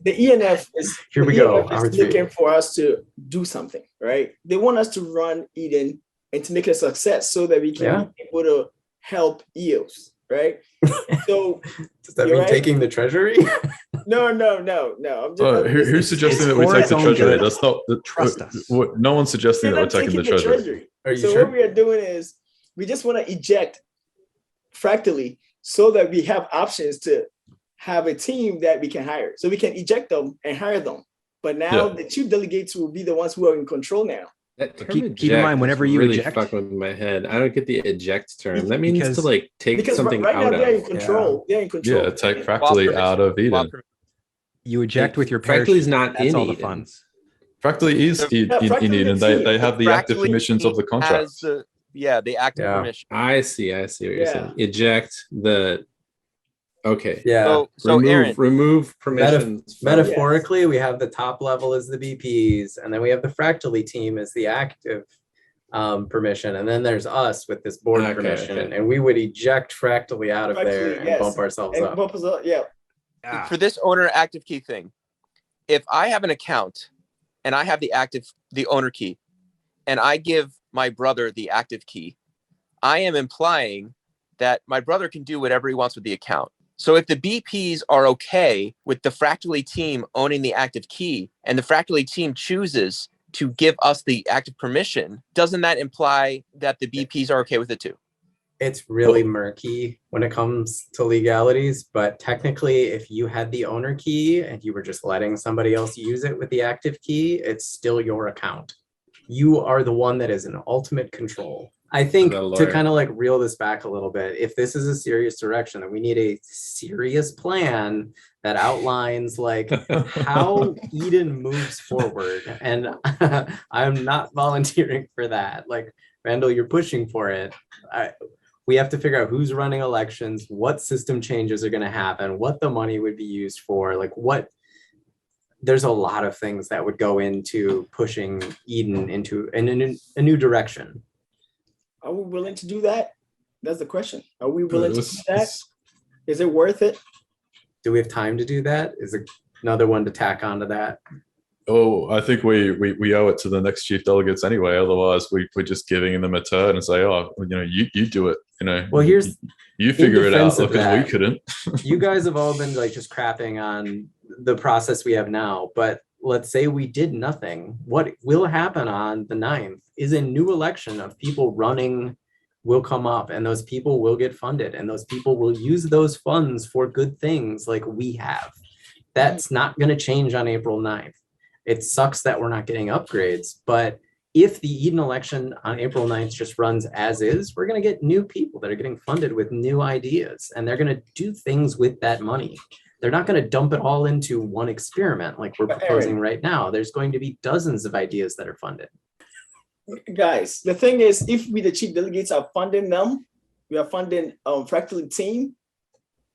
the ENF is Here the we go. ENF Hour is looking three. for us to do something, right? They want us to run Eden and to make it a success so that we can Yeah. be able to help EOS, right? So Does that you're mean right. taking the treasury? No. who's suggesting it's that we for take its the own treasury? good. That's not Trust us. no one's suggesting We're that we're not taking the taking the treasury. treasury. Are you So sure? what we are doing is we just want to eject fractally so that we have options to have a team that we can hire. So we can eject them and hire them. But now the chief delegates will be the ones who are in control now. That term Keep in mind, whenever you really eject, fucking with my head. I don't get the eject term. That means Because- to like take Because something right now out they're in of. control. They're in control. Yeah, take Fractally out of Eden. you eject with your Fractally parachute. is not That's in all the Eden. funds. Fractally is in Fractally Eden. the team. They have the active Fractally permissions of the contract. has the active Yeah. permission. I see what you're Yeah. saying. Eject the. Okay. Yeah. So Aaron, remove permissions. from- Metaphorically, we have the top level as the BPs, and then we have the fractally team as the active permission, and then there's us with this board Okay, permission, okay. and we would eject fractally out of there Fractally, and yes. bump ourselves And up. bump us up, yeah. for this owner active key thing, if I have an account and I have the owner key, and I give my brother the active key, I am implying that my brother can do whatever he wants with the account. So if the BPs are okay with the Fractally team owning the active key and the Fractally team chooses to give us the active permission, doesn't that imply that the BPs are okay with it too? It's really murky when it comes to legalities, but technically, if you had the owner key and you were just letting somebody else use it with the active key, it's still your account. You are the one that is in ultimate control. I think to kind of like reel this back a little bit, if this is a serious direction, then we need a serious plan that outlines like how Eden moves forward. And I'm not volunteering for that. Like, Randall, you're pushing for it. We have to figure out who's running elections, what system changes are going to happen, what the money would be used for, like what. There's a lot of things that would go into pushing Eden into a new direction. Are we willing to do that? That's the question. Are we willing to do that? Is it worth it? Do we have time to do that? Is it another one to tack onto that? Oh, I think we owe it to the next chief delegates anyway. Otherwise, we're just giving them a turn and say, oh, you do it. Well, here's you figure it out because we couldn't. You guys have all been like just crapping on the process we have now, but let's say we did nothing. What will happen on the 9th is a new election of people running will come up, and those people will get funded, and those people will use those funds for good things like we have. That's not going to change on April 9th. It sucks that we're not getting upgrades, but if the Eden election on April 9th just runs as is, we're going to get new people that are getting funded with new ideas, and they're going to do things with that money. They're not going to dump it all into one experiment like we're proposing right now. There's going to be dozens of ideas that are funded. Guys, the thing is, if we, the chief delegates, are funding them, we are funding Fractally team,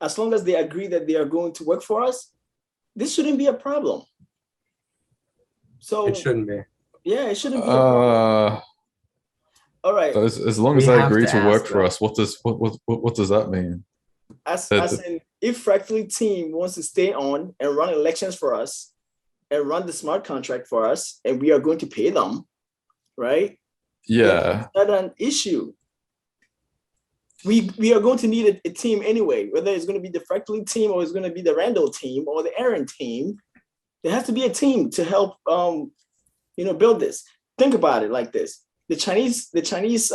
as long as they agree that they are going to work for us, this shouldn't be a problem. So it shouldn't be. Yeah, it shouldn't be a problem. All right. As long as they agree to work for us, what does that mean? As in, if Fractally team wants to stay on and run elections for us and run the smart contract for us, and we are going to pay them, right? Yeah. That's not an issue. We are going to need a team anyway, whether it's going to be the Fractally team or it's going to be the Randall team or the Aaron team. There has to be a team to help build this. Think about it like this. The Chinese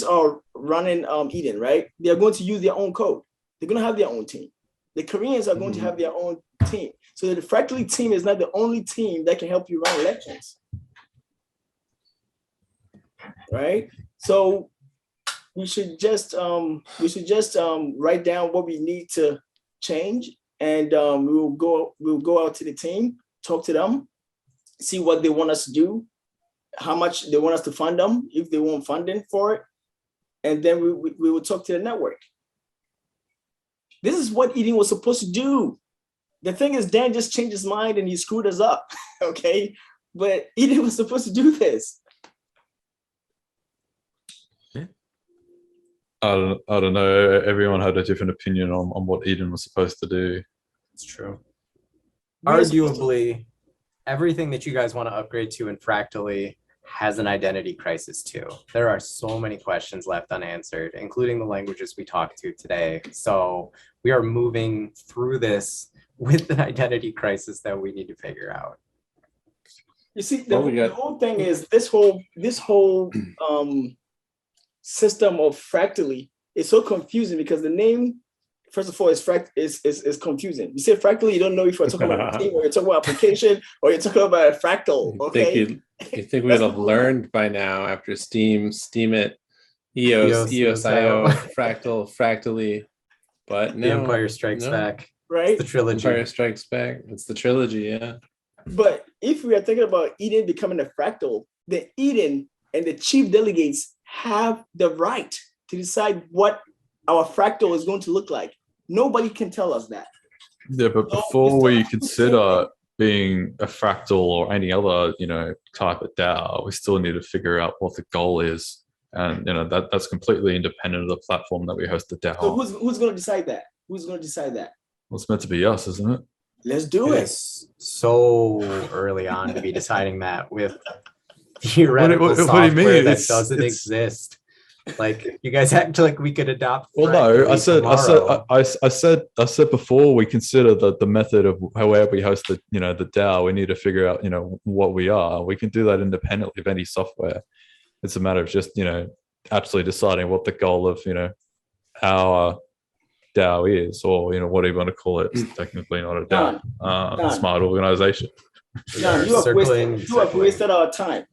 are running Eden, right? They are going to use their own code. They're going to have their own team. The Koreans are going to have their own team. So the Fractally team is not the only team that can help you run elections. Right? So we should just write down what we need to change, and we'll go out to the team, talk to them, see what they want us to do, how much they want us to fund them, if they want funding for it, and then we will talk to the network. This is what Eden was supposed to do. The thing is, Dan just changed his mind and he screwed us up, okay? But Eden was supposed to do this. I don't know. Everyone had a different opinion on what Eden was supposed to do. It's true. we're supposed to- arguably, everything that you guys want to upgrade to in Fractally has an identity crisis too. There are so many questions left unanswered, including the languages we talked to today. So we are moving through this with an identity crisis that we need to figure out. You see, Well, we the got- whole thing is this whole system of Fractally is so confusing because the name, first of all, is confusing. You say Fractally, you don't know if you're talking about a team or you're talking about application or you're talking about a fractal. Okay. You think we'd have learned by now after Steemit, EOS, EOS.io. Fractal, Fractally, but no. The Empire Strikes no. Back. Right. It's the trilogy. Empire Strikes Back. It's the trilogy, yeah. But if we are thinking about Eden becoming a fractal, then Eden and the chief delegates have the right to decide what our fractal is going to look like. Nobody can tell us that. Yeah, but So before it's we not- consider being a fractal or any other, type of DAO, we still need to figure out what the goal is. And that's completely independent of the platform that we host the DAO. So on. who's going to decide that? Who's going to decide that? Well, it's meant to be us, isn't it? Let's do it. It's so early on to be deciding that with theoretical what do you software mean? that It's- doesn't it's- exist. Like you guys act like we could adopt. Well, no, I Fractally said tomorrow. I said before we consider the method of however we host the the DAO. We need to figure out what we are. We can do that independently of any software. It's a matter of just actually deciding what the goal of our DAO is, or what do you want to call it? It's technically not a DAO, Done. smart organization. John, you have wasted our time.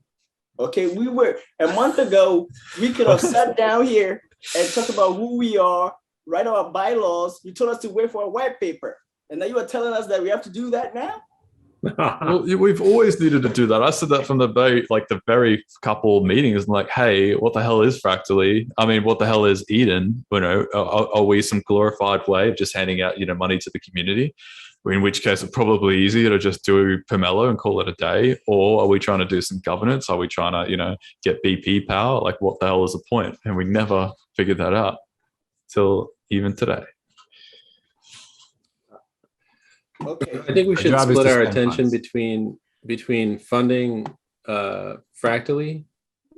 Okay, we were a month ago, we could have sat down here and talked about who we are, write our bylaws. You told us to wait for a white paper. And now you are telling us that we have to do that now? Well, we've always needed to do that. I said that from the very couple meetings. Like, hey, what the hell is Fractally? I mean, what the hell is Eden? Are we some glorified way of just handing out money to the community? In which case, it's probably easier to just do Pomelo and call it a day. Or are we trying to do some governance? Are we trying to get BP power? Like, what the hell is the point? And we never figured that out till even today. Okay. I think we should job is split to our spend attention funds. between funding Fractally,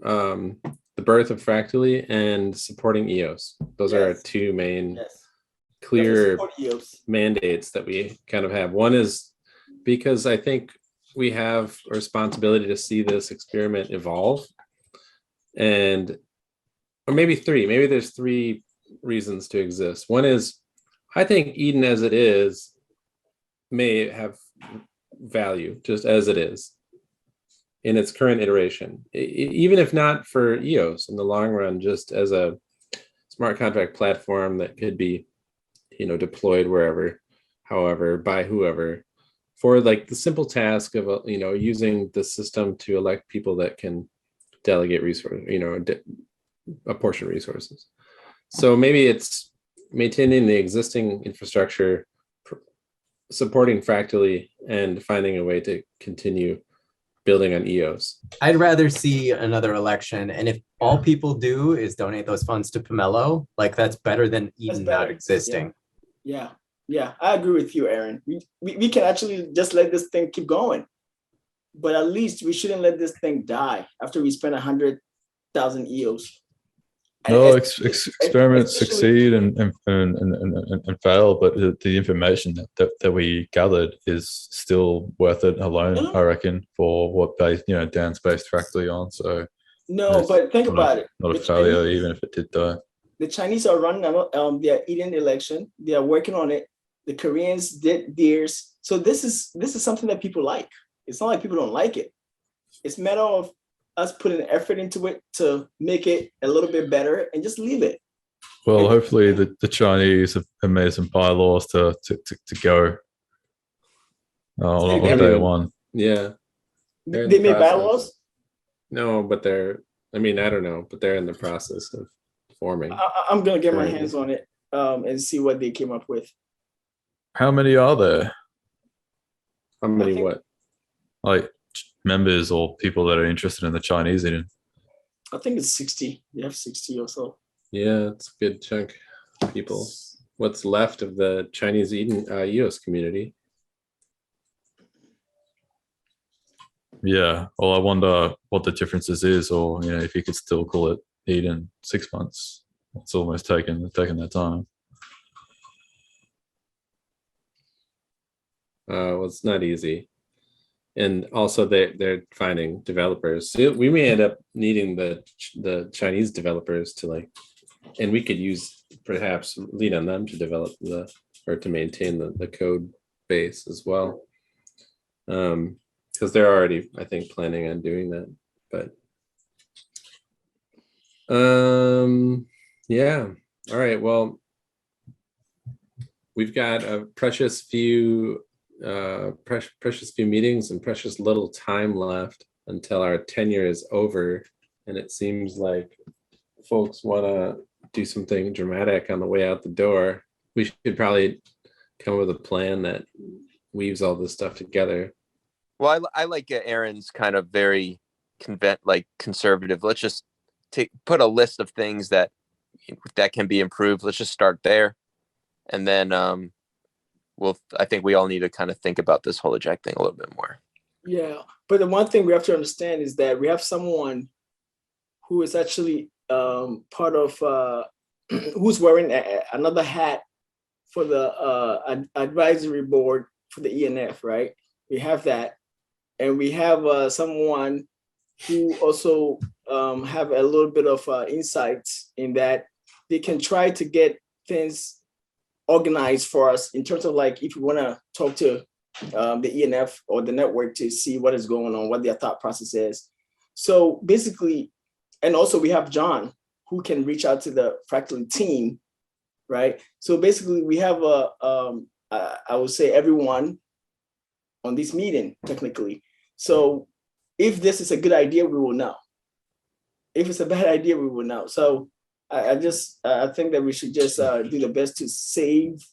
the birth of Fractally, and supporting EOS. Those are our Yes. two main Yes. clear Support EOS. mandates that we kind of have. One is because I think we have a responsibility to see this experiment evolve, or maybe three. Maybe there's three reasons to exist. One is I think Eden as it is may have value just as it is in its current iteration, even if not for EOS in the long run, just as a smart contract platform that could be deployed wherever, however, by whoever, for like the simple task of using the system to elect people that can delegate resources, apportion resources. So maybe it's maintaining the existing infrastructure, supporting Fractally, and finding a way to continue building on EOS. I'd rather see another election, and if all people do is donate those funds to Pomelo, like that's better than Eden better. not existing. Yeah, I agree with you, Aaron. We can actually just let this thing keep going, but at least we shouldn't let this thing die after we spend 100,000 EOS. No, And experiments especially- succeed and fail, but the information that we gathered is still worth it alone, I reckon, for what Dan's based Fractally on. So No, it's but think not about it. not a The failure, Chinese- even if it did die. The Chinese are running their Eden election. They are working on it. The Koreans did theirs. So this is something that people like. It's not like people don't like it. It's a matter of us putting effort into it to make it a little bit better and just leave it. Well, hopefully the Chinese have made some bylaws to go on again? day one. Yeah. They're in They the made process. bylaws. No, but I don't know, but they're in the process of forming. I'm gonna get my Currently. hands on it and see what they came up with. How many are there? How many think- what? Like members or people that are interested in the Chinese Eden? I think it's 60. They have 60 or so. Yeah, it's a good chunk of people. What's left of the Chinese Eden EOS community? Yeah. Well, I wonder what the differences is, or if you could still call it Eden 6 months. It's almost taken their time. Well, it's not easy. And also they're finding developers. So we may end up needing the Chinese developers to and we could use perhaps lead on them to develop or to maintain the code base as well. Because they're already, I think, planning on doing that. But yeah. All right. Well, we've got a precious few meetings and precious little time left until our tenure is over, and it seems like folks want to do something dramatic on the way out the door. We should probably come up with a plan that weaves all this stuff together. Well, I like Aaron's kind of very conservative. Let's just put a list of things that can be improved. Let's just start there, and then I think we all need to kind of think about this whole eject thing a little bit more. Yeah, but the one thing we have to understand is that we have someone who is actually part of who's wearing another hat for the advisory board for the ENF, right? We have that, and we have someone who also have a little bit of insights in that they can try to get things organized for us in terms of if you want to talk to the ENF or the network to see what is going on, what their thought process is. So basically, and also we have John who can reach out to the Fractally team, right? So basically we have I would say everyone on this meeting technically. So if this is a good idea, we will know. If it's a bad idea, we will know. So I think that we should just do the best to save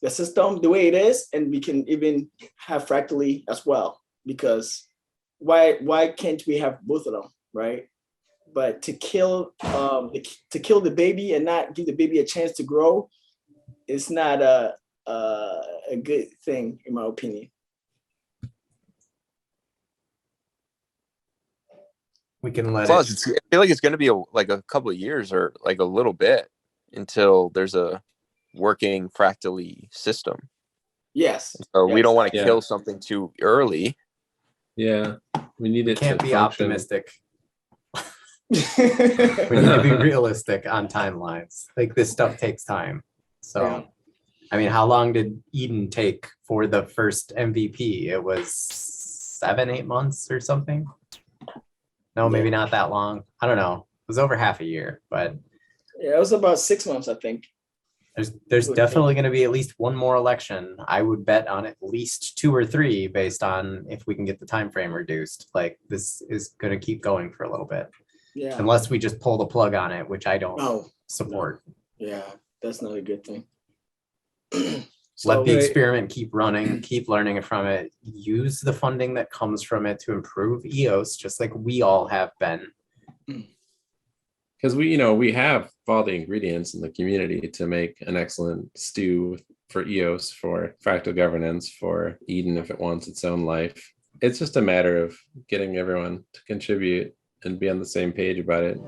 the system the way it is, and we can even have Fractally as well. Because why can't we have both of them, right? But to kill the baby and not give the baby a chance to grow is not a good thing, in my opinion. We can let Plus, I feel like it's going to be a couple of years or a little bit until there's a working Fractally system. Yes. So we don't want to Yeah. kill something too early. Yeah, we need it can't to be function. optimistic. We need to be realistic on timelines. This stuff takes time. So, Yeah. I mean, how long did Eden take for the first MVP? It was 7-8 months or something. No, maybe not that long. I don't know. It was over half a year, but Yeah, it was about 6 months, I think. there's definitely going to be at least one more election. I would bet on at least 2 or 3 based on if we can get the time frame reduced. This is going to keep going for a little bit. Yeah. Unless we just pull the plug on it, which I don't support. Yeah, that's not a good thing. Let the So, experiment keep running, keep learning from it, use the funding that comes from it to improve EOS, just like we all have been. Because we have all the ingredients in the community to make an excellent stew for EOS, for fractal governance, for Eden if it wants its own life. It's just a matter of getting everyone to contribute and be on the same page about it.